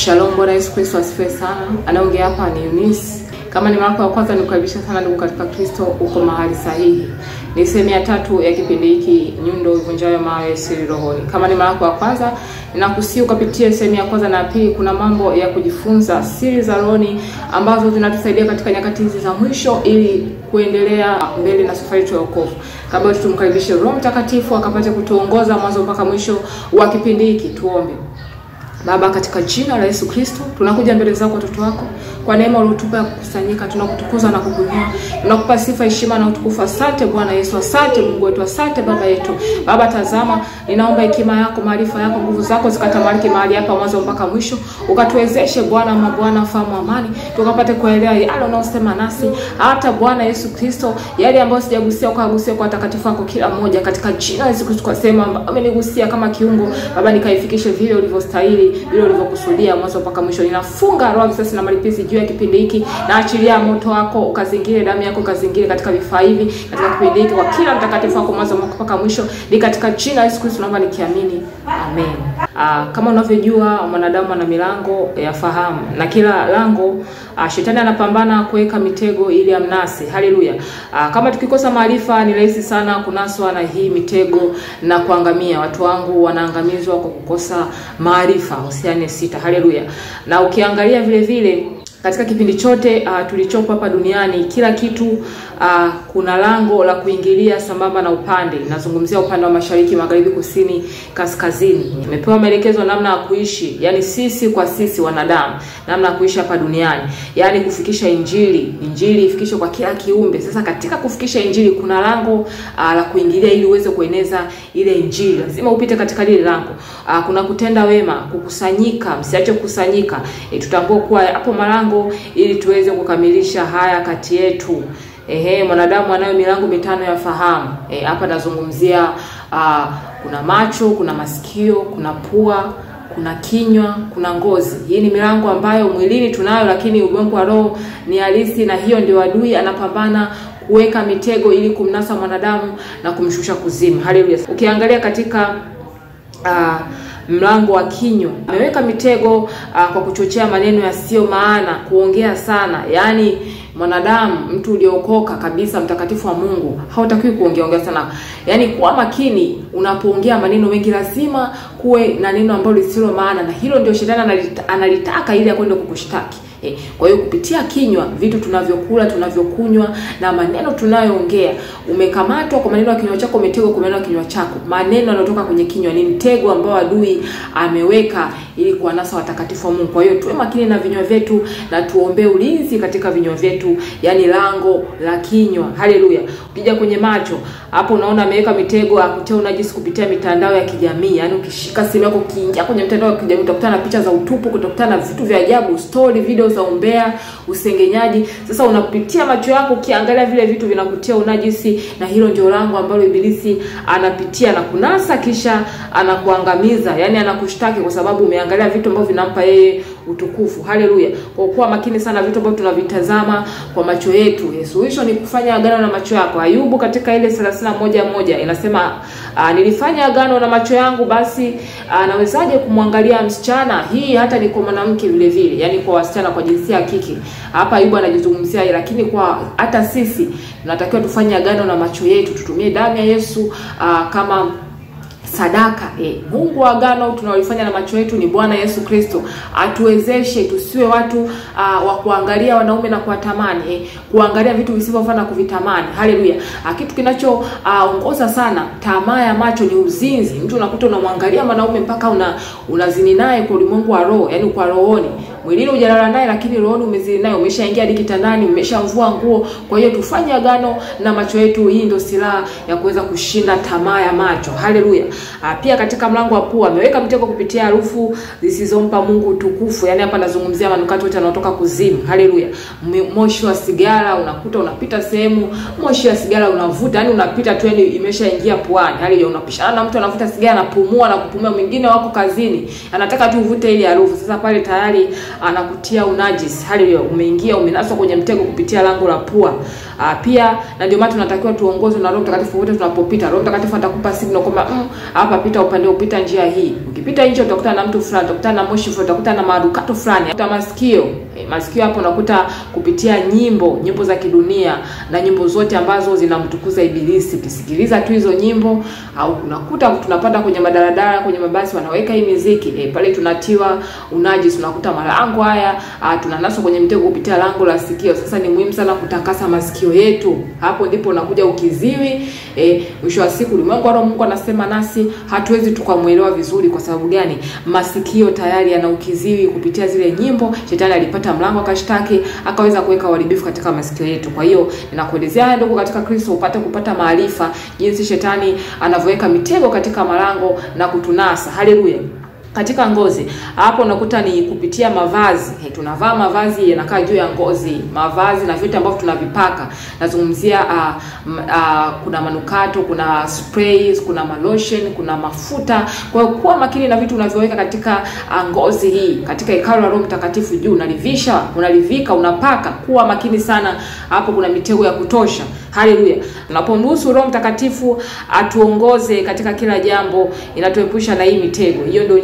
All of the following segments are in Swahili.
Shalom, Bwana Yesu Kristo asifiwe sana. Anaongea hapa ni Eunice. Kama ni mara ya kwanza nikukaribisha sana ndugu katika Kristo, uko mahali sahihi. Ni sehemu ya 3 ya kipindi hiki, Nyundo Ivunjayo Mawe Siri Rohoni. Kama ni mara ya kwanza, ninakusihi ukapitie sehemu ya kwanza na pili. Kuna mambo ya kujifunza, siri za rohoni ambazo zinatusaidia katika nyakati hizi za mwisho ili kuendelea mbele na safari yetu ya wokovu. Kabla tumkaribishe Roho Mtakatifu akapate kutuongoza mwanzo mpaka mwisho wa kipindi hiki, tuombe. Baba, katika jina la Yesu Kristo, tunakuja mbele zako watoto wako. Kwa neema uliyotupa kukusanyika, tunakutukuza na kukuinua. Tunakupa sifa, heshima na utukufu. Asante Bwana Yesu, asante Mungu wetu, asante Baba yetu. Baba, tazama, ninaomba hekima yako, maarifa yako, nguvu zako zikatamalaki mahali hapa mwanzo mpaka mwisho. Ukatuwezeshe Bwana, mabwana, fahamu amani, tukapate kuelewa yale unaosema nasi. Hata Bwana Yesu Kristo, yale ambayo sijagusia ukagusia kwa takatifu wako kila mmoja, katika jina la Yesu Kristo. Tukasema amenigusia kama kiungo, Baba, nikaifikishe vile ulivyostahili, vile ulivyokusudia mwanzo mpaka mwisho. Ninafunga roho sasa na malipizi juu ya kipindi hiki, na achilia moto wako ukazingire, damu yako ukazingire katika vifaa hivi, katika kipindi hiki, kwa kila mtakatifu wako mwanzo mpaka mwisho. Ni katika jina la Yesu Kristo naomba nikiamini. Amen. Kama unavyojua, mwanadamu ana milango ya fahamu, na kila lango shetani anapambana kuweka mitego ili amnase. Haleluya. Kama tukikosa maarifa, ni rahisi sana kunaswa na hii mitego na kuangamia. Watu wangu wanaangamizwa kwa kukosa maarifa. Hosea 6. Haleluya. Na ukiangalia vile vile katika kipindi chote tulichopo hapa duniani, kila kitu kuna lango la kuingilia sambamba na upande. Nazungumzia upande wa mashariki, magharibi, kusini, kaskazini. Nimepewa maelekezo namna ya kuishi, yani sisi kwa sisi wanadamu, namna ya kuishi hapa duniani, yani kufikisha injili ifikishwe kwa kila kiumbe. Sasa katika kufikisha injili kuna lango la kuingilia ili uweze kueneza ile injili. Lazima upite katika lile lango. Kuna kutenda wema, kukusanyika, msiache kukusanyika. Tutambue kuwa hapo malango ili tuweze kukamilisha haya kati yetu. Mwanadamu anayo milango 5 ya fahamu. Hapa nazungumzia kuna macho, kuna masikio, kuna pua, kuna kinywa, kuna ngozi. Hii ni milango ambayo mwilini tunayo, lakini ulimwengu wa roho ni halisi, na hiyo ndio adui anapambana kuweka mitego ili kumnasa mwanadamu na kumshusha kuzimu. Haleluya. Ukiangalia katika mlango wa kinywa, ameweka mitego kwa kuchochea maneno yasiyo maana, kuongea sana. Yani mwanadamu, mtu uliokoka kabisa, mtakatifu wa Mungu, hautakiwi kuongea sana. Yani kuwa makini unapoongea maneno mengi, lazima kuwe na neno ambalo lisilo maana, na hilo ndio shetani analitaka ili akwende kukushtaki. Kwa hiyo kupitia kinywa, vitu tunavyokula, tunavyokunywa na maneno tunayoongea, umekamatwa kwa maneno ya kinywa chako, umetegwa kwa maneno ya kinywa chako. Maneno yanayotoka kwenye kinywa ni mtego ambao adui ameweka ili kuwanasa watakatifu wa Mungu. Kwa hiyo tuwe makini na vinywa vyetu na tuombe ulinzi katika vinywa vyetu, yani lango la kinywa. Haleluya. Ukija kwenye macho, hapo unaona ameweka mitego ya kutia unajisi kupitia mitandao ya kijamii. Yani ukishika simu yako, ukiingia kwenye mitandao ya kijamii, utakutana na picha za utupu, utakutana na vitu vya ajabu, story, video za umbea, usengenyaji. Sasa unapitia macho yako, ukiangalia vile vitu vinakutia unajisi, na hilo ndio lango ambalo ibilisi anapitia na kunasa, kisha anakuangamiza. Yani anakushtaki kwa sababu umeangalia vitu ambavyo vinampa yeye utukufu. Haleluya. Kwa kuwa makini sana vitu ambavyo tunavitazama kwa macho yetu. Suluhisho ni kufanya agano na macho yako. Ayubu katika ile 31:1 inasema, nilifanya agano na macho yangu, basi nawezaje kumwangalia msichana? Hii hata ni kwa mwanamke vile vile, yani kwa wasichana, kwa jinsia ya kike. Hapa Ayubu anajizungumzia, lakini kwa hata sisi tunatakiwa tufanye agano na macho yetu, tutumie damu ya Yesu kama sadaka. Mungu wa agano tunalifanya na macho yetu ni Bwana Yesu Kristo. Atuwezeshe tusiwe watu wa kuangalia wanaume na kuwatamani, kuangalia vitu visivyofaa na kuvitamani. Haleluya. Kitu kinachoongoza sana tamaa ya macho ni uzinzi. Mtu unakuta unamwangalia mwanaume mpaka unazini naye kwa ulimwengu wa roho, yani kwa rohoni. Mwilini hujalala naye, lakini rohoni umezini naye, umeshaingia hadi kitandani, umeshamvua nguo. Kwa hiyo tufanye agano na macho yetu. Hii ndio silaha ya kuweza kushinda tamaa ya macho. Haleluya. Pia katika mlango wa pua ameweka mtego kupitia harufu zisizompa Mungu utukufu. Yani hapa nazungumzia manukato yote yanayotoka kuzimu. Haleluya. Moshi wa sigara, unakuta unapita sehemu, moshi wa sigara unavuta, yani unapita tu, yani imeshaingia puani. Haleluya. Unapishana na mtu anavuta sigara, anapumua na kupumua. Mwingine wako kazini, anataka tu uvute ile harufu. Sasa pale tayari anakutia unajisi. Haleluya, umeingia umenaswa kwenye mtego kupitia lango la pua. Pia na ndio maana tunatakiwa tuongozwe na Roho Mtakatifu wote tunapopita. Roho Mtakatifu atakupa signal kwamba hapa pita upande, upita njia hii. Ukipita nje utakutana na mtu fulani, utakutana na moshi fulani, utakutana na marukato fulani. Hata masikio hapo unakuta kupitia nyimbo za kidunia na nyimbo zote ambazo zinamtukuza ibilisi. Ukisikiliza tu hizo nyimbo, au unakuta tunapanda kwenye madaladala, kwenye mabasi wanaweka hii muziki, pale tunatiwa unajisi. Unakuta malango haya tunanaswa kwenye mtego kupitia lango la sikio. Sasa ni muhimu sana kutakasa masikio yetu. Hapo ndipo unakuja ukiziwi. Mwisho wa siku ulimwengu wa Mungu anasema nasi hatuwezi tukamuelewa vizuri. Kwa sababu gani? Masikio tayari yana ukiziwi kupitia zile nyimbo. Shetani alipata mlango akashtaki, akaweza kuweka uharibifu katika masikio yetu. Kwa hiyo ninakuelezea ndugu katika Kristo, upate kupata maarifa jinsi shetani anavyoweka mitego katika malango na kutunasa. Haleluya. Katika ngozi, hapo unakuta ni kupitia mavazi. Tunavaa mavazi yanakaa juu ya ngozi, mavazi na vitu ambavyo tunavipaka. Nazungumzia kuna manukato, kuna sprays, kuna lotion, kuna mafuta. Kwa hiyo kuwa makini na vitu unavyoweka katika ngozi hii. Katika hekalu la Roho Mtakatifu juu unalivisha, unalivika, unapaka. Kuwa makini sana, hapo kuna mitego ya kutosha. Haleluya. Tunapomruhusu Roho Mtakatifu atuongoze katika kila jambo, inatuepusha na hii mitego. Hiyo ndio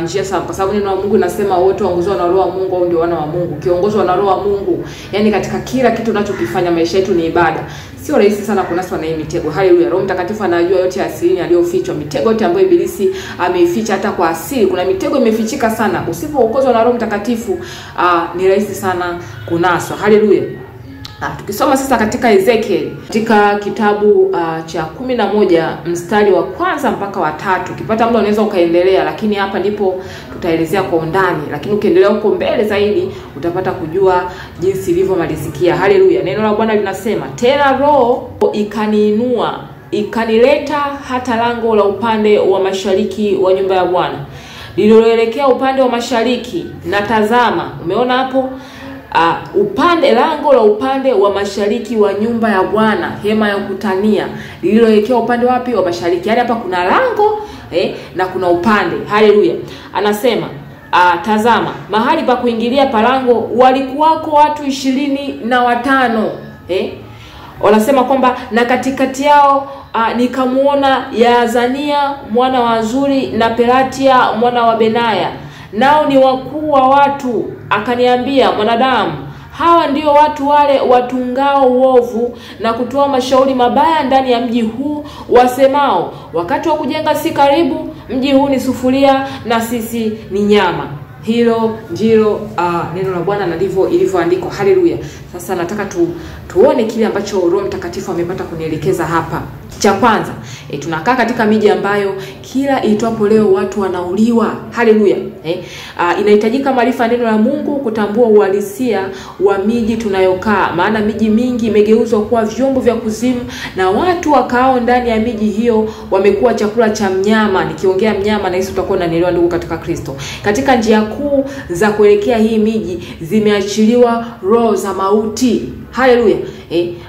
njia sana, kwa sababu neno la Mungu linasema wote waongozwa na Roho wa Mungu au ndio wana wa Mungu. Kiongozwa na Roho wa Mungu, yani katika kila kitu tunachokifanya, maisha yetu ni ibada. Sio rahisi sana kunaswa na hii mitego. Haleluya. Roho Mtakatifu anajua yote asili aliyofichwa, mitego yote ambayo ibilisi ameificha hata kwa asili. Kuna mitego imefichika sana. Usipoongozwa na Roho Mtakatifu ni rahisi sana kunaswa. Haleluya. Tukisoma sasa katika Ezekiel, katika kitabu cha 11 mstari wa kwanza mpaka wa 3. Ukipata muda unaweza ukaendelea, lakini hapa ndipo tutaelezea kwa undani. Lakini ukiendelea huko mbele zaidi utapata kujua jinsi ilivyomalizikia. Haleluya. Neno la Bwana linasema, tena Roho ikaniinua, ikanileta hata lango la upande wa mashariki wa nyumba ya Bwana, lililoelekea upande wa mashariki. Na tazama, umeona hapo lango la upande wa mashariki wa nyumba ya Bwana, hema ya kukutania, lililoelekea upande wapi? Wa mashariki. Yaani hapa kuna lango na kuna upande. Haleluya. Anasema tazama, mahali pa kuingilia palango walikuwako watu 25. Wanasema kwamba na katikati yao nikamuona Yaazania mwana wa Azuri na Pelatia mwana wa Benaya, nao ni wakuu wa watu. Akaniambia, mwanadamu, hawa ndio watu wale watungao uovu na kutoa mashauri mabaya ndani ya mji huu, wasemao, wakati wa kujenga si karibu, mji huu ni sufuria na sisi ni nyama. Hilo ndilo neno la Bwana na ndivyo ilivyoandikwa. Haleluya. Sasa nataka tuone kile ambacho Roho Mtakatifu amepata kunielekeza hapa. Cha kwanza, tunakaa katika miji ambayo kila itwapo leo watu wanauliwa. Haleluya. Inahitajika maarifa neno la Mungu kutambua uhalisia wa miji tunayokaa, maana miji mingi imegeuzwa kuwa vyombo vya kuzimu na watu wakao ndani ya miji hiyo wamekuwa chakula cha mnyama. Nikiongea mnyama na Yesu utakuwa unanielewa ndugu katika Kristo. Katika njia kuu za kuelekea hii miji zimeachiliwa roho za mauti. Haleluya.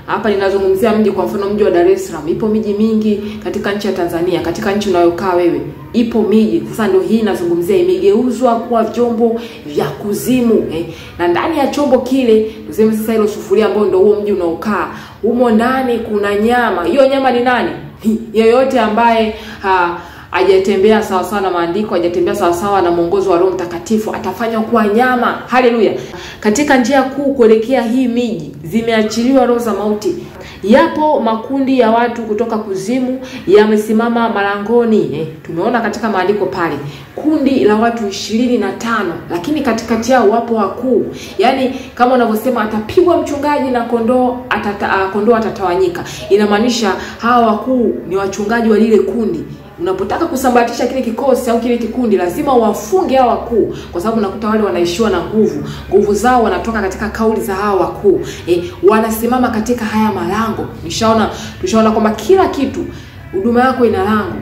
Hapa ninazungumzia mji, kwa mfano mji wa Dar es Salaam. Ipo miji mingi katika nchi ya Tanzania, katika nchi unayokaa wewe. Ipo miji. Sasa ndio hii nazungumzia, imegeuzwa kuwa vyombo vya kuzimu. Na ndani ya chombo kile, tuseme sasa hilo sufuria ambao ndio huo mji unaokaa, humo ndani kuna nyama. Hiyo nyama ni nani? Yeyote ambaye hajatembea sawa sawa na maandiko, hajatembea sawa sawa na mwongozo wa Roho Mtakatifu, atafanywa kuwa nyama. Haleluya. Katika njia kuu kuelekea hii miji zimeachiliwa roho za mauti. Yapo makundi ya watu kutoka kuzimu yamesimama malangoni. Tumeona katika maandiko pale kundi la watu 25, lakini katikati yao wapo wakuu. Yaani kama unavyosema atapigwa mchungaji na kondoo atatawanyika. Inamaanisha hawa wakuu ni wachungaji wa lile kundi. Unapotaka kusambatisha kile kikosi au kile kikundi, lazima wafunge hao wakuu, kwa sababu unakuta wale wanaishiwa na nguvu zao wanatoka katika kauli za hao wakuu. Wanasimama katika haya malango. Tushaona kwamba kila kitu, huduma yako ina lango.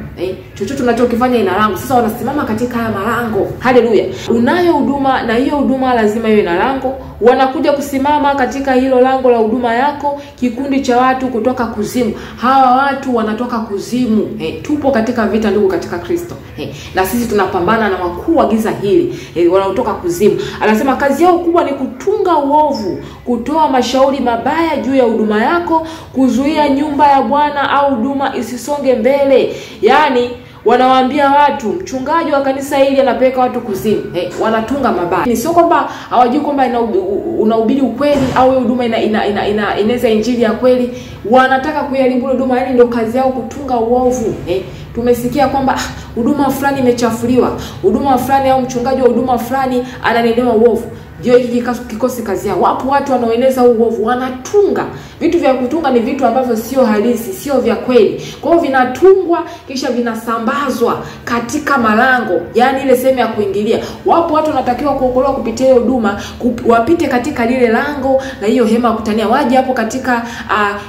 Chochote tunachokifanya ina lango. Sasa wanasimama katika haya malango. Haleluya. Unayo huduma na hiyo huduma lazima iwe na lango. Wanakuja kusimama katika hilo lango la huduma yako kikundi cha watu kutoka kuzimu. Hawa watu wanatoka kuzimu. Tupo katika vita ndugu katika Kristo. Na sisi tunapambana na wakuu wa giza hili wanaotoka kuzimu. Anasema kazi yao kubwa ni kutunga uovu, kutoa mashauri mabaya juu ya huduma yako, kuzuia nyumba ya Bwana au huduma isisonge mbele. Yaani wanawaambia watu mchungaji wa kanisa hili anapeleka watu kuzimu. Wanatunga mabaya. Ni sio kwamba hawajui kwamba unahubiri ukweli au huduma inaweza injili ya kweli. Wanataka kuiharibu huduma, yani ndio kazi yao kutunga uovu. Tumesikia kwamba huduma fulani imechafuliwa, huduma fulani au mchungaji wa huduma fulani ananenewa uovu. Ndio hiki kikosi kazi yao. Wapo watu wanaoeneza uovu, wanatunga. Vitu vya kutunga ni vitu ambavyo sio halisi, sio vya kweli. Kwa hiyo vinatungwa kisha vinasambazwa katika malango, yani ile sehemu ya kuingilia. Wapo watu wanatakiwa kuokolewa kupitia hiyo huduma, wapite katika lile lango na hiyo hema kutania, waje hapo katika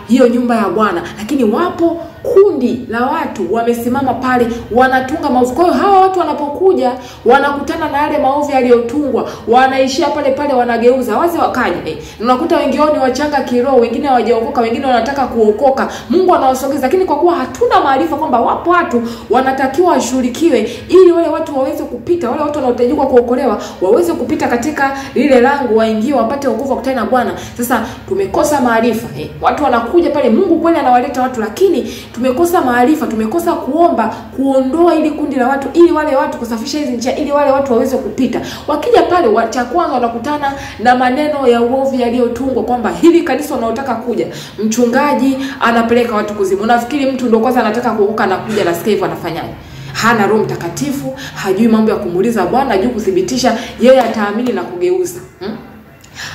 hiyo nyumba ya Bwana. Lakini wapo kundi la watu wamesimama pale wanatunga maovu. Kwa hiyo hawa watu wanapokuja wanakutana na yale maovu yaliyotungwa, wanaishia pale pale, wanageuza wazi wakaje. Unakuta wengine ni wachanga kiroho, wengine hawajaokoka, wengine wanataka kuokoka. Mungu anawasogeza, lakini kwa kuwa hatuna maarifa kwamba wapo watu wanatakiwa washughulikiwe ili wale watu waweze kupita, wale watu wanaotajwa kuokolewa waweze kupita katika lile lango, waingie wapate wokovu kutana na Bwana. Sasa tumekosa maarifa. Watu wanakuja pale, Mungu kweli anawaleta watu, lakini tumekosa maarifa, tumekosa kuomba kuondoa ili kundi la watu, ili wale watu kusafisha hizi njia, ili wale watu waweze kupita. Wakija pale, cha kwanza wanakutana na maneno ya uovu yaliyotungwa kwamba hili kanisa unaotaka kuja, mchungaji anapeleka watu kuzimu. Unafikiri mtu ndio kwanza anataka kuokoka na kuja na sikia hivyo anafanyaje? Hana Roho Mtakatifu, hajui mambo ya kumuuliza Bwana, hajui kudhibitisha, yeye ataamini na kugeuza.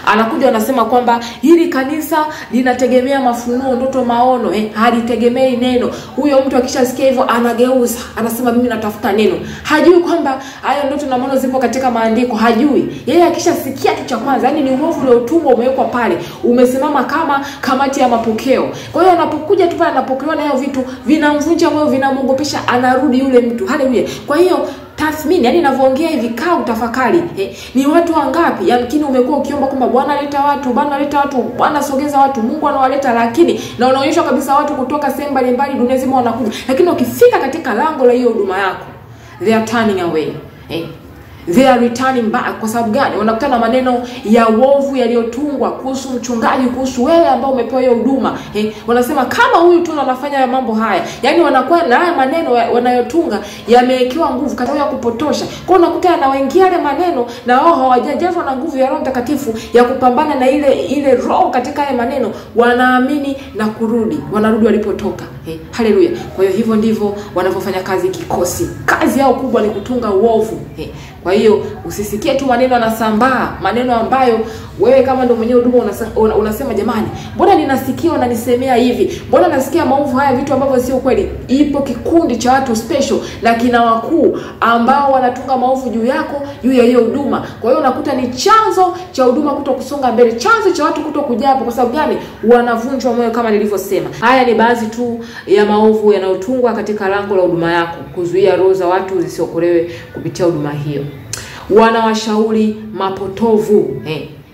Anakuja anasema kwamba hili kanisa linategemea mafunuo, ndoto, maono, halitegemei neno. Huyo mtu akishasikia hivyo anageuza, anasema mimi natafuta neno. Hajui kwamba hayo ndoto na maono zipo katika maandiko, hajui. Yeye akishasikia tu cha kwanza, yani ni uovu uliotungwa umewekwa pale, umesimama kama kamati ya mapokeo. Kwa hiyo anapokuja tu pale anapokelewa na hiyo vitu, vinamvunja moyo, vinamwogopesha, anarudi yule mtu. Haleluya. Kwa hiyo tathmini, yani ninavyoongea hivi kaa utafakari, ni watu wangapi yamkini umekuwa ukiomba kwamba Bwana leta watu, Bwana leta watu, Bwana sogeza watu, Mungu anawaleta, lakini na unaonyeshwa kabisa watu kutoka sehemu mbalimbali dunia nzima wanakuja, lakini ukifika katika lango la hiyo huduma yako, they are turning away. They are returning back. Kwa sababu gani? Wanakutana maneno ya uovu yaliyotungwa kuhusu mchungaji, kuhusu wewe ambao umepewa hiyo huduma. Wanasema kama huyu tu anafanya mambo haya. Yaani wanakuwa na haya maneno wanayotunga yamewekewa nguvu katika ya kupotosha. Kwa hiyo unakuta anawaingia yale maneno na wao hawajajazwa na nguvu ya Roho Mtakatifu ya kupambana na ile roho katika haya maneno, wanaamini na kurudi. Wanarudi walipotoka. Haleluya. Kwa hiyo hivyo ndivyo wanavyofanya kazi kikosi. Kazi yao kubwa ni kutunga uovu. Kwa hiyo usisikie tu maneno yanasambaa, maneno ambayo wewe kama ndio mwenye huduma unasema jamani, mbona ninasikia wananisemea hivi? Mbona nasikia maovu haya, vitu ambavyo sio kweli? Ipo kikundi cha watu special na kina wakuu ambao wanatunga maovu juu yako, juu ya hiyo huduma. Kwa hiyo unakuta ni chanzo cha huduma kutokusonga mbele, chanzo cha watu kutokuja hapo. Kwa sababu gani? Wanavunjwa moyo kama nilivyosema. Haya ni baadhi tu ya maovu yanayotungwa katika lango la huduma yako, kuzuia roho za watu zisiokolewe kupitia huduma hiyo. Wanawashauri mapotovu.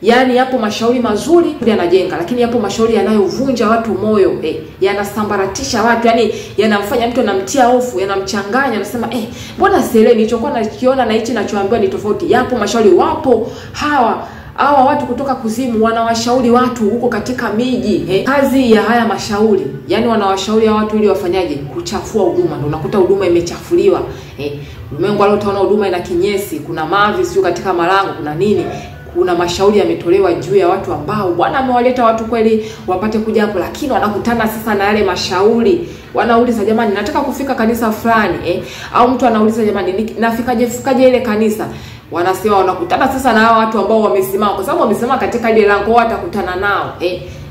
Yaani hapo mashauri mazuri yanajenga, lakini hapo mashauri yanayovunja watu moyo, yanasambaratisha watu, yani yanamfanya mtu anamtia hofu, yanamchanganya, anasema mbona sielewi nilichokuwa nakiona na hichi ninachoambiwa ni tofauti. Yapo mashauri, wapo hawa watu kutoka kuzimu wanawashauri watu huko katika miji. Kazi ya haya mashauri, yani wanawashauri hawa watu ili wafanyaje? Kuchafua huduma. Ndio unakuta huduma imechafuliwa. Ulimwengu leo utaona huduma ina kinyesi, kuna mavi sio katika malango, kuna nini? Kuna mashauri yametolewa juu ya watu ambao Bwana amewaleta watu kweli wapate kuja hapo, lakini wanakutana sasa na yale mashauri. Wanauliza jamani, nataka kufika kanisa fulani, au mtu anauliza jamani, nafikaje ile kanisa? Wanasema wanakutana sasa na hao watu ambao wamesimama, kwa sababu wamesimama katika ile lango, watakutana nao.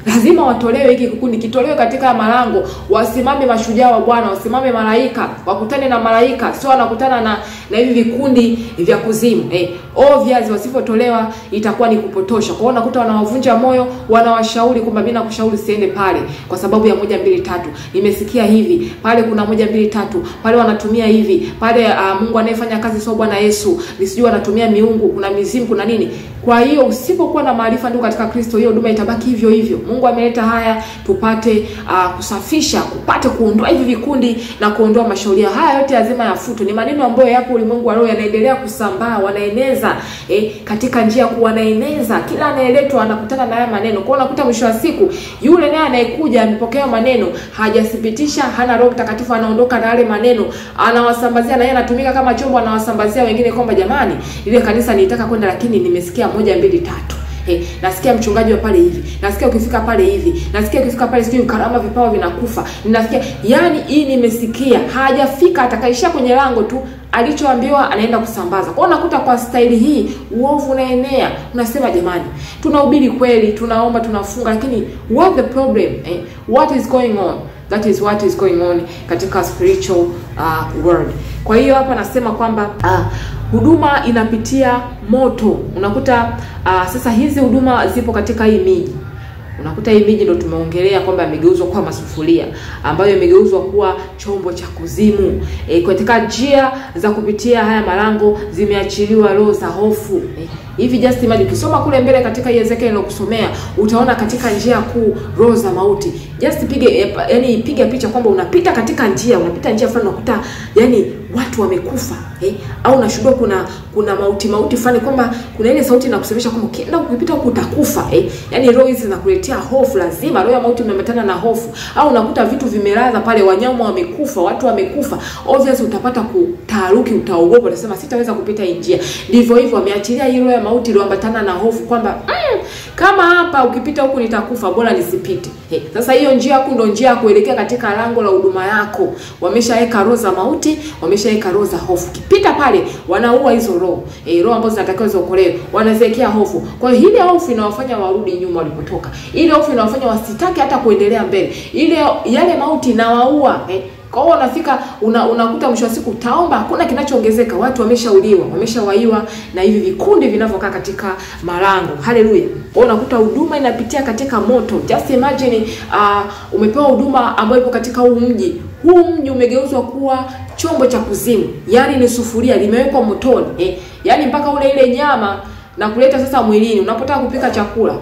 Lazima watolewe, hiki kikundi kitolewe katika malango, wasimame mashujaa wa Bwana, wasimame malaika, wakutane na malaika, sio wanakutana na hivi vikundi vya kuzimu. Obviously wasipotolewa itakuwa ni kupotosha. Kwa hiyo unakuta wanawavunja moyo, wanawashauri kwamba mimi nakushauri siende pale kwa sababu ya 1 2 3. Nimesikia hivi, pale kuna 1 2 3, pale wanatumia hivi, pale Mungu anayefanya kazi sio Bwana Yesu, nisijui wanatumia miungu, kuna mizimu, kuna nini. Kwa hiyo usipokuwa na maarifa ndio katika Kristo, hiyo huduma itabaki hivyo hivyo. Mungu ameleta haya tupate kusafisha, kupate kuondoa hivi vikundi na kuondoa mashauri haya yote lazima yafutwe. Ni maneno ambayo yapo ulimwengu wa roho, yanaendelea kusambaa, wanaeneza katika njia wanaeneza, kila anayeletwa anakutana na haya maneno. Kwa unakuta mwisho wa siku yule naye anayekuja amepokea maneno, hajathibitisha, hana Roho Mtakatifu, anaondoka na yale maneno, anawasambazia, na yeye anatumika kama chombo, anawasambazia wengine kwamba jamani, ile kanisa nilitaka kwenda lakini nimesikia 1 2 3. Nasikia mchungaji wa pale hivi, nasikia ukifika pale hivi, nasikia ukifika pale sijui karama vipawa vinakufa, ninasikia, yani hii nimesikia. Hajafika, atakaishia kwenye lango tu, alichoambiwa anaenda kusambaza. Kwa unakuta kwa staili hii uovu unaenea. Unasema jamani, tunahubiri kweli, tunaomba, tunafunga, lakini what the problem? What is going on? That is what is going on katika spiritual world. Kwa hiyo hapa nasema kwamba huduma inapitia moto. Unakuta sasa hizi huduma zipo katika hii miji. Unakuta hii miji ndio tumeongelea kwamba imegeuzwa kuwa masufuria, ambayo imegeuzwa kuwa chombo cha kuzimu. Katika njia za kupitia haya malango zimeachiliwa roho za hofu. Hivi just imagine ukisoma kule mbele katika Ezekiel nilokusomea, utaona katika njia kuu roho za mauti. Just piga picha kwamba unapita katika njia, unapita njia fulani unakuta yani watu wamekufa. Au unashuhudia kuna mauti fulani kwamba kuna ile sauti inakusemesha kwamba ukienda ukipita huko utakufa. Yani roho hizi zinakuletea hofu, lazima roho ya mauti imeambatana na hofu. Au unakuta vitu vimelaza pale, wanyama wamekufa, watu wamekufa. Obviously utapata kutaharuki, utaogopa, unasema sitaweza kupita hii njia. Ndivyo hivyo wameachilia hii roho ya mauti iliyoambatana na hofu kwamba kama hapa ukipita huku nitakufa, bora nisipite. Sasa hiyo njia yako ndio njia ya kuelekea katika lango la huduma yako. Wameshaweka roho za mauti, wameshaweka roho za hofu. Kipita pale wanaua hizo roho. Roho ambazo zinatakiwa ziokolewe, wanaziwekea hofu. Kwa hiyo ile hofu inawafanya warudi nyuma walipotoka. Ile hofu inawafanya wasitaki hata kuendelea mbele. Yale mauti inawaua. Kwa hiyo unafika unakuta mwisho wa siku utaomba, hakuna kinachoongezeka. Watu wameshawaiwa na hivi vikundi vinavyokaa katika malango. Haleluya. Kwa hiyo unakuta huduma inapitia katika moto. Just imagine umepewa huduma ambayo ipo katika huu mji. Huu mji umegeuzwa kuwa chombo cha kuzimu. Yaani ni sufuria limewekwa motoni. Yaani mpaka ile nyama na kuleta sasa mwilini. Unapotaka kupika chakula,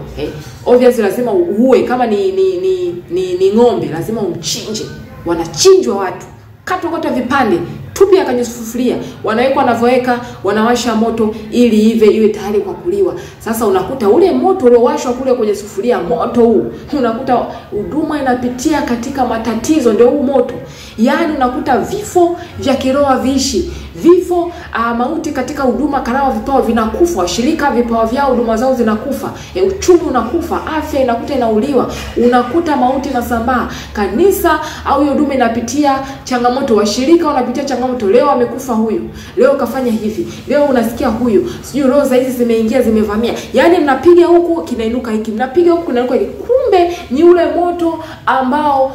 obviously lazima uue. Kama ni ng'ombe lazima umchinje. Wanachinjwa watu, katokota vipande, tupia kwenye sufuria, wanaweka wanavyoeka, wanawasha moto ili iwe tayari kwa kuliwa. Sasa unakuta ule moto uliowashwa kule kwenye sufuria, moto huu, unakuta huduma inapitia katika matatizo, ndio huu moto. Yaani unakuta vifo vya kiroho viishi, vifo mauti katika huduma, karama vipawa vinakufa, washirika vipawa vyao huduma zao zinakufa, uchumi unakufa, afya inakuta inauliwa, unakuta mauti inasambaa, kanisa au hiyo huduma inapitia changamoto, washirika wanapitia changamoto. Leo amekufa huyu, leo kafanya hivi, leo unasikia huyu, sijui roho za hizi zimeingia zimevamia. Yaani mnapiga huku kinainuka hiki, mnapiga huku kinainuka hiki. Kumbe ni ule moto ambao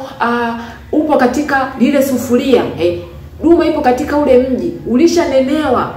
upo katika lile sufuria. Duma ipo katika ule mji, ulishanenewa.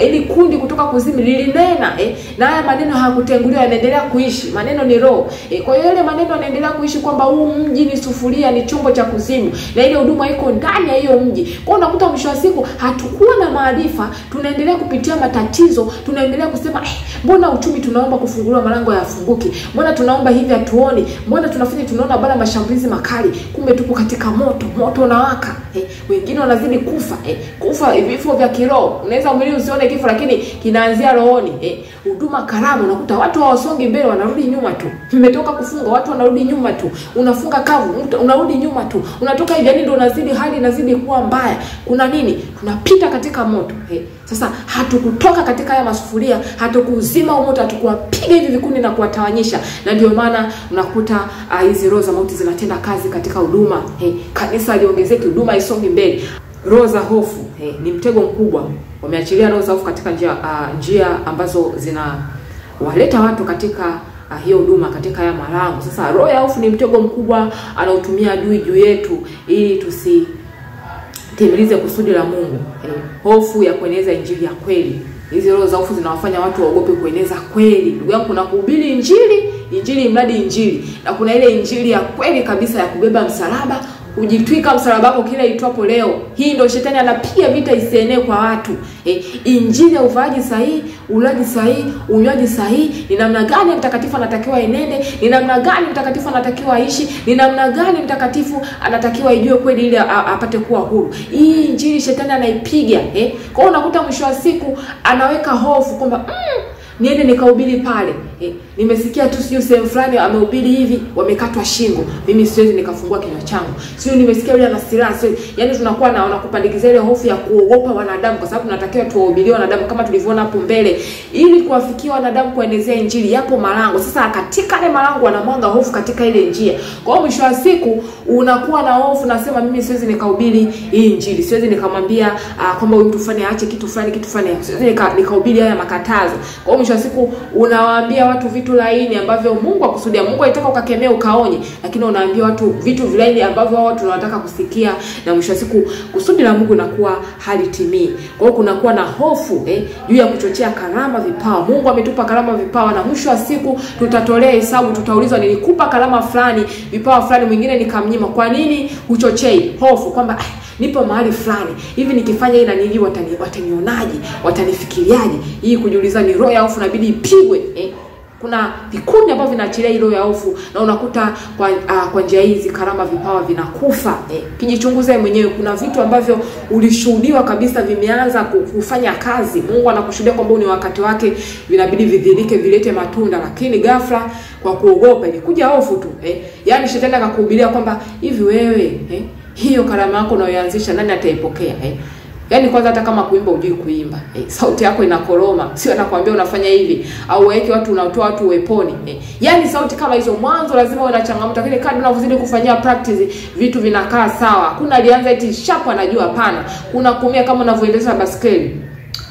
Ili kundi kutoka kuzimu lilinena, na haya maneno hayakutenguliwa, yanaendelea kuishi. Maneno ni roho. Kwa hiyo ile maneno yanaendelea kuishi kwamba huu mji ni sufuria, ni chombo cha kuzimu, na ile huduma iko ndani ya hiyo mji. Kwa hiyo unakuta mwisho wa siku hatukuwa na maarifa, tunaendelea kupitia matatizo, tunaendelea kusema mbona uchumi tunaomba kufunguliwa malango yafunguki, mbona tunaomba hivi hatuoni, mbona tunaona bana mashambulizi makali, kumbe tuko katika moto unawaka. Wengine wanazidi kufa vifo vya kiroho. Unaweza mwili usione kifo lakini kinaanzia rohoni. Huduma karama, unakuta watu hawasongi mbele, wanarudi nyuma tu. Umetoka kufunga, watu wanarudi nyuma tu. Unafunga kavu, unarudi nyuma tu. Unatoka hivi, yani ndio unazidi, hali inazidi kuwa mbaya. Kuna nini? Tunapita katika moto. Sasa hatukutoka katika haya masufuria, hatukuzima moto, hatukuwapiga hivi vikundi na kuwatawanyisha. Na ndio maana unakuta hizi roho za mauti zinatenda kazi katika huduma. Kanisa liongezeke, huduma isonge mbele. Roho za hofu ni mtego mkubwa. Wameachilia roho za hofu katika njia ambazo zinawaleta watu katika hiyo huduma, katika haya malango. Sasa roho ya hofu ni mtego mkubwa anaotumia adui juu yetu ili timilize kusudi la Mungu. Hofu ya kueneza injili ya kweli. Hizi roho za hofu zinawafanya watu waogope kueneza kweli. Ndugu yangu, kuna kuhubiri injili mradi injili, na kuna ile injili ya kweli kabisa ya kubeba msalaba, ujitwika msalaba wako kila itwapo leo. Hii ndio shetani anapiga vita isienee kwa watu. Injili ya uvaaji sahihi, ulaji sahihi, unywaji sahihi, ni namna gani mtakatifu anatakiwa enende, ni namna gani mtakatifu anatakiwa aishi, ni namna gani mtakatifu anatakiwa ijue kweli ili apate kuwa huru. Hii injili shetani anaipiga. Kwa hiyo unakuta mwisho wa siku anaweka hofu kwamba niende nikahubiri pale. Nimesikia tu sio sehemu fulani amehubiri hivi wamekatwa shingo. Mimi siwezi nikafungua kinywa changu. Sio nimesikia yule ana silaha. Yaani tunakuwa na wanakupandikizia ile hofu ya kuogopa wanadamu, kwa sababu tunatakiwa tuwahubirie wanadamu kama tulivyoona hapo mbele. Ili kuwafikia wanadamu kuenezea injili yapo malango. Sasa katika ile malango wanamwanga hofu katika ile njia. Kwa hiyo mwisho wa siku unakuwa na hofu, nasema mimi siwezi nikahubiri hii injili. Siwezi nikamwambia kwamba huyu mtu fulani aache kitu fulani. Siwezi nikahubiri haya makatazo. Kwa hiyo mwisho wa siku unawaambia watu vitu laini ambavyo Mungu akusudia. Mungu alitaka ukakemea ukaonye, lakini unaambia watu vitu vilaini ambavyo watu wanataka kusikia, na mwisho wa siku kusudi la Mungu linakuwa halitimii. Kwa hiyo kunakuwa na hofu juu ya kuchochea karama, vipawa. Mungu ametupa karama, vipawa, na mwisho wa siku tutatolea hesabu, tutaulizwa nilikupa karama fulani, vipawa fulani, mwingine nikamnyima. Kwa nini huchochei? Hofu kwamba nipo mahali fulani hivi, nikifanya hili na nili watanionaje, watanifikiriaje? Hii kujiuliza ni roho ya hofu, inabidi ipigwe. Kuna vikundi ambavyo vinaachilia hilo ya hofu, na unakuta kwa njia hizi karama, vipawa vinakufa. Kijichunguze mwenyewe. Kuna vitu ambavyo ulishuhudiwa kabisa vimeanza kufanya kazi, Mungu anakushuhudia kwamba ni wakati wake, vinabidi vidhirike, vilete matunda, lakini ghafla kwa kuogopa ilikuja hofu tu. Yaani shetani akakuhubiria kwamba hivi wewe hiyo karama yako unayoanzisha nani ataipokea? Yaani kwanza hata kama kuimba hujui kuimba. Sauti yako inakoroma. Sio atakwambia unafanya hivi au weke watu unatoa watu uweponi. Yaani sauti kama hizo mwanzo lazima uwe na changamoto, lakini kadri unavyozidi kufanyia practice vitu vinakaa sawa. Kuna alianza eti sharp anajua, hapana. Kuna kumia kama unavyoendesha baskeli.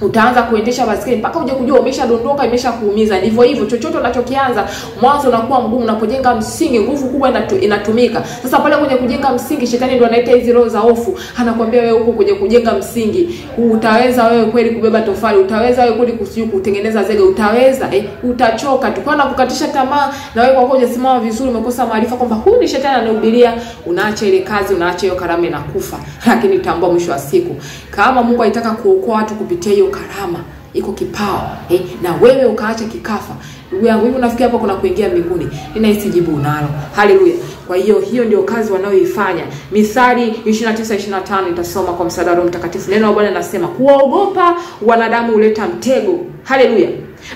Utaanza kuendesha baskeli mpaka uje kujua umeshadondoka, imeshakuumiza. Ndivyo hivyo chochote unachokianza mwanzo unakuwa mgumu. Unapojenga msingi, nguvu kubwa inatumika. Sasa pale kwenye kujenga msingi shetani ndio analeta hizi roho za hofu. Anakuambia wewe huko kwenye kujenga msingi utaweza wewe kweli kubeba tofali? Utaweza wewe kweli kutengeneza zege? Utaweza? Utachoka tu. Kwa kukatisha tamaa, na wewe kwa kuja simama vizuri, umekosa maarifa kwamba huyu ni shetani anahubiria, unaacha ile kazi, unaacha hiyo karama na kufa. Lakini tambua mwisho wa siku kama Mungu alitaka kuokoa watu kupitia hiyo karama, iko kipawa, na wewe ukaacha kikafa, ndugu yangu, hivi unafikia hapo kuna kuingia mbinguni? Ninahisi jibu unalo. Haleluya. Kwa hiyo ndio kazi wanaoifanya. Mithali 29:25 nitasoma kwa msaada wa Roho Mtakatifu. Neno la Bwana linasema, kuogopa wanadamu huleta mtego. Haleluya.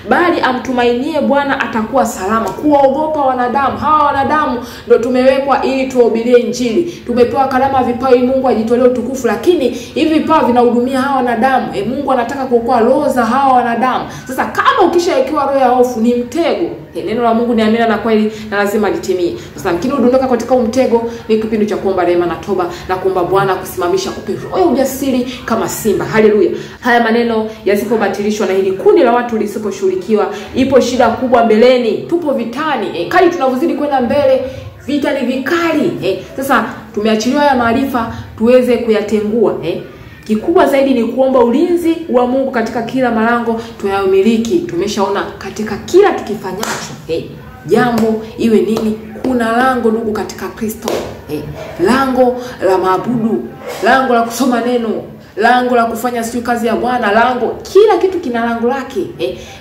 Bali amtumainie Bwana atakuwa salama. Kuogopa wanadamu, hawa wanadamu ndio tumewekwa ili tuwahubirie injili. Tumepewa karama, vipawa ili Mungu ajitolee utukufu, lakini hivi vipawa vinahudumia hawa wanadamu. Mungu anataka kuokoa roho za hawa wanadamu. Sasa kama ukishawekewa roho ya hofu ni mtego. Neno la Mungu ni amina na kweli na lazima litimie. Sasa mkini udondoka katika mtego, ni kipindi cha kuomba rehema na toba na kuomba Bwana kusimamisha, kupe roho ya ujasiri kama simba. Haleluya. Haya maneno yasipobatilishwa na hili kundi la watu lisiposhughulikiwa, ipo shida kubwa mbeleni. Tupo vitani. Kali tunavyozidi kwenda mbele, vita ni vikali. Sasa tumeachiliwa ya maarifa tuweze kuyatengua. Kikubwa zaidi ni kuomba ulinzi wa Mungu katika kila malango tunayomiliki. Tumeshaona katika kila tukifanyacho, jambo iwe nini, kuna lango ndugu katika Kristo. Lango la maabudu, lango la kusoma neno, lango la kufanya siyo kazi ya Bwana, lango, kila kitu kina lango lake.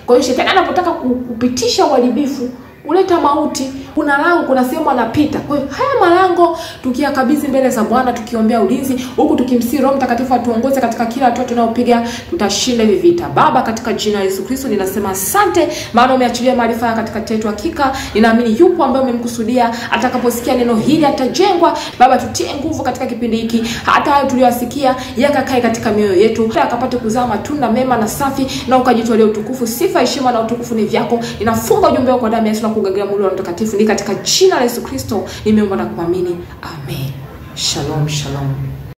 Kwa hiyo shetani anapotaka kupitisha uharibifu, uleta mauti, kuna lango, kuna sehemu anapita. Kwa hiyo haya malango tukiyakabidhi mbele za Bwana, tukiombea ulinzi, huku tukimsihi Roho Mtakatifu atuongoze katika kila hatua tunayopiga, tutashinda hivi vita. Baba, katika jina la Yesu Kristo ninasema asante, maana umeachilia maarifa haya katika yetu. Hakika ninaamini yupo ambaye umemkusudia atakaposikia neno hili atajengwa. Baba, tutie nguvu katika kipindi hiki, hata hayo tuliyosikia yakakae katika mioyo yetu, akapate kuzaa matunda mema na safi, na ukajitolea utukufu. Sifa, heshima na utukufu ni vyako. Ninafunga ujumbe wako kwa damu ya Yesu na kugagia mwili wa Mtakatifu. Ni katika jina la Yesu Kristo nimeomba na kuamini. Amen. Shalom, shalom.